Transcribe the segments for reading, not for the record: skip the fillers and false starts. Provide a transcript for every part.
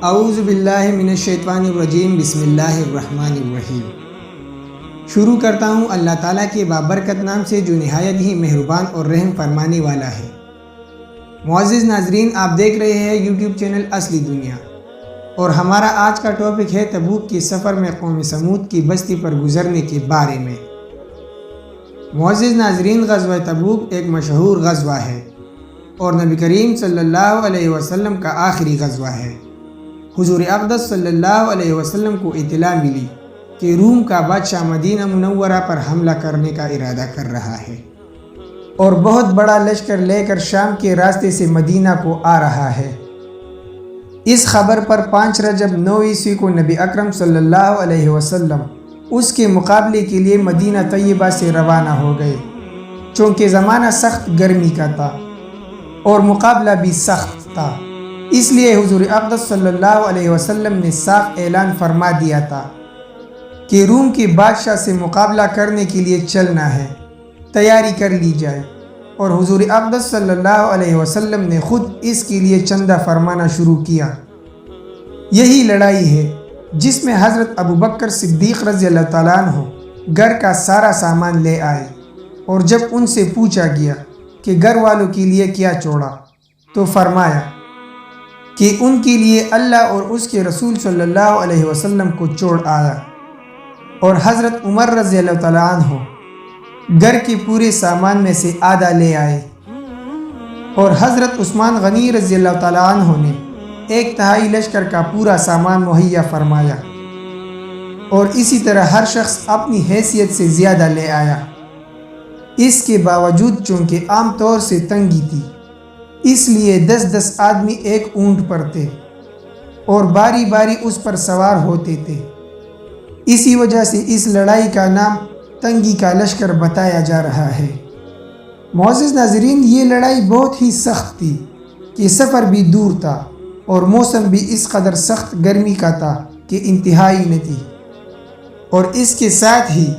اعوذ باللہ من الشیطان الرجیم بسم اللہ الرحمن الرحیم۔ شروع کرتا ہوں اللہ تعالیٰ کے بابرکت نام سے جو نہایت ہی مہربان اور رحم فرمانے والا ہے۔ معزز ناظرین، آپ دیکھ رہے ہیں یوٹیوب چینل اصلی دنیا، اور ہمارا آج کا ٹاپک ہے تبوک کے سفر میں قوم سمود کی بستی پر گزرنے کے بارے میں۔ معزز ناظرین، غزوہ تبوک ایک مشہور غزوہ ہے اور نبی کریم صلی اللہ علیہ وسلم کا آخری غزوہ ہے۔ حضور اقدس صلی اللہ علیہ وسلم کو اطلاع ملی کہ روم کا بادشاہ مدینہ منورہ پر حملہ کرنے کا ارادہ کر رہا ہے اور بہت بڑا لشکر لے کر شام کے راستے سے مدینہ کو آ رہا ہے۔ اس خبر پر 5 رجب 9 عیسوی کو نبی اکرم صلی اللہ علیہ وسلم اس کے مقابلے کے لیے مدینہ طیبہ سے روانہ ہو گئے۔ چونکہ زمانہ سخت گرمی کا تھا اور مقابلہ بھی سخت تھا، اس لیے حضور اقدس صلی اللہ علیہ وسلم نے صاف اعلان فرما دیا تھا کہ روم کے بادشاہ سے مقابلہ کرنے کے لیے چلنا ہے، تیاری کر لی جائے۔ اور حضور اقدس صلی اللہ علیہ وسلم نے خود اس کے لیے چندہ فرمانا شروع کیا۔ یہی لڑائی ہے جس میں حضرت ابوبکر صدیق رضی اللہ تعالیٰ عنہ گھر کا سارا سامان لے آئے، اور جب ان سے پوچھا گیا کہ گھر والوں کے لیے کیا چھوڑا، تو فرمایا کہ ان کے لیے اللہ اور اس کے رسول صلی اللہ علیہ وسلم کو چھوڑ آیا۔ اور حضرت عمر رضی اللہ تعالیٰ عنہ گھر کے پورے سامان میں سے آدھا لے آئے، اور حضرت عثمان غنی رضی اللہ تعالیٰ عنہ نے 1/3 لشکر کا پورا سامان مہیا فرمایا، اور اسی طرح ہر شخص اپنی حیثیت سے زیادہ لے آیا۔ اس کے باوجود چونکہ عام طور سے تنگی تھی، اس لیے 10 آدمی ایک اونٹ پر تھے اور باری باری اس پر سوار ہوتے تھے۔ اسی وجہ سے اس لڑائی کا نام تنگی کا لشکر بتایا جا رہا ہے۔ معزز ناظرین، یہ لڑائی بہت ہی سخت تھی کہ سفر بھی دور تھا اور موسم بھی اس قدر سخت گرمی کا تھا کہ انتہائی نہ تھی، اور اس کے ساتھ ہی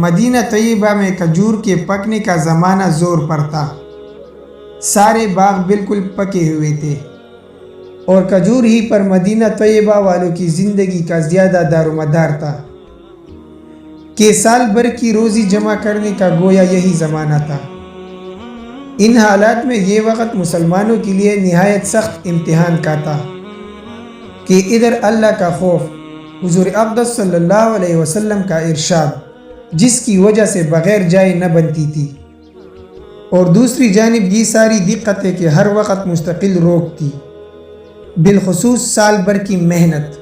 مدینہ طیبہ میں کھجور کے پکنے کا زمانہ زور پر تھا۔ سارے باغ بالکل پکے ہوئے تھے، اور کھجور ہی پر مدینہ طیبہ والوں کی زندگی کا زیادہ دار و مدار تھا کہ سال بھر کی روزی جمع کرنے کا گویا یہی زمانہ تھا۔ ان حالات میں یہ وقت مسلمانوں کے لیے نہایت سخت امتحان کا تھا کہ ادھر اللہ کا خوف، حضور اقدس صلی اللہ علیہ وسلم کا ارشاد جس کی وجہ سے بغیر جائے نہ بنتی تھی، اور دوسری جانب یہ ساری دقتیں کہ ہر وقت مستقل روک تھی، بالخصوص سال بھر کی محنت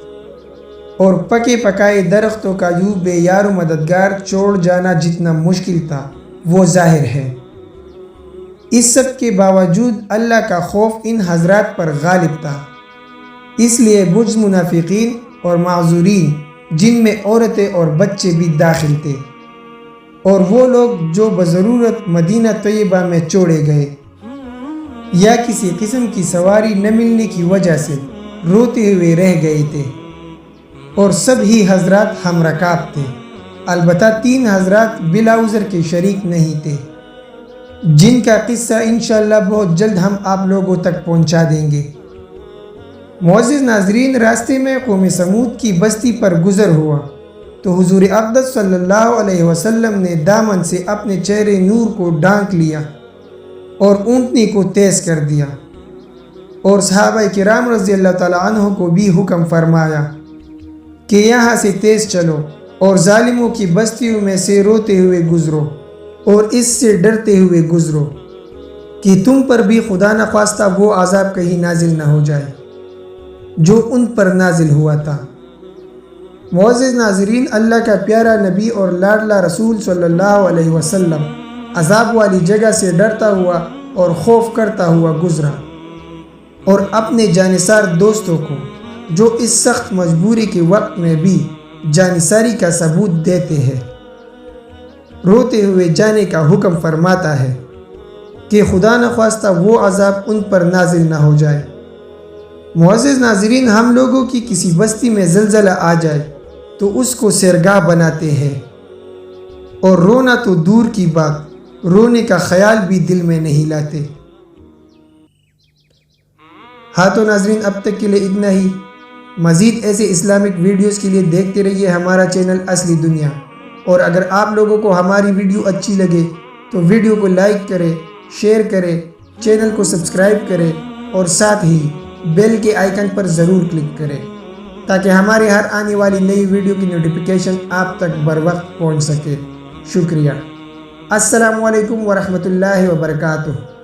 اور پکے پکائے درختوں کا یوں بے یار و مددگار چھوڑ جانا جتنا مشکل تھا وہ ظاہر ہے۔ اس سب کے باوجود اللہ کا خوف ان حضرات پر غالب تھا، اس لیے بعض منافقین اور معذورین، جن میں عورتیں اور بچے بھی داخل تھے، اور وہ لوگ جو بضرورت مدینہ طیبہ میں چھوڑے گئے یا کسی قسم کی سواری نہ ملنے کی وجہ سے روتے ہوئے رہ گئے تھے، اور سب ہی حضرات ہم رکاب تھے۔ البتہ 3 حضرات بلا عذر کے شریک نہیں تھے، جن کا قصہ انشاءاللہ بہت جلد ہم آپ لوگوں تک پہنچا دیں گے۔ معزز ناظرین، راستے میں قوم سمود کی بستی پر گزر ہوا تو حضور اقدس صلی اللہ علیہ وسلم نے دامن سے اپنے چہرے نور کو ڈھانک لیا اور اونٹنی کو تیز کر دیا، اور صحابہ کرام رضی اللہ تعالیٰ عنہ کو بھی حکم فرمایا کہ یہاں سے تیز چلو اور ظالموں کی بستیوں میں سے روتے ہوئے گزرو اور اس سے ڈرتے ہوئے گزرو کہ تم پر بھی خدا نخواستہ وہ عذاب کہیں نازل نہ ہو جائے جو ان پر نازل ہوا تھا۔ معزز ناظرین، اللہ کا پیارا نبی اور لاڈلا رسول صلی اللہ علیہ وسلم عذاب والی جگہ سے ڈرتا ہوا اور خوف کرتا ہوا گزرا، اور اپنے جانثار دوستوں کو جو اس سخت مجبوری کے وقت میں بھی جانثاری کا ثبوت دیتے ہیں، روتے ہوئے جانے کا حکم فرماتا ہے کہ خدا نخواستہ وہ عذاب ان پر نازل نہ ہو جائے۔ معزز ناظرین، ہم لوگوں کی کسی بستی میں زلزلہ آ جائے تو اس کو سیرگاہ بناتے ہیں، اور رونا تو دور کی بات، رونے کا خیال بھی دل میں نہیں لاتے۔ ہاں تو ناظرین، اب تک کے لیے اتنا ہی۔ مزید ایسے اسلامک ویڈیوز کے لیے دیکھتے رہیے ہمارا چینل اصلی دنیا۔ اور اگر آپ لوگوں کو ہماری ویڈیو اچھی لگے تو ویڈیو کو لائک کریں، شیئر کریں، چینل کو سبسکرائب کریں اور ساتھ ہی بیل کے آئیکن پر ضرور کلک کریں تاکہ ہمارے ہر آنے والی نئی ویڈیو کی نوٹیفیکیشن آپ تک بر وقت پہنچ سکے۔ شکریہ۔ السلام علیکم ورحمۃ اللہ وبرکاتہ۔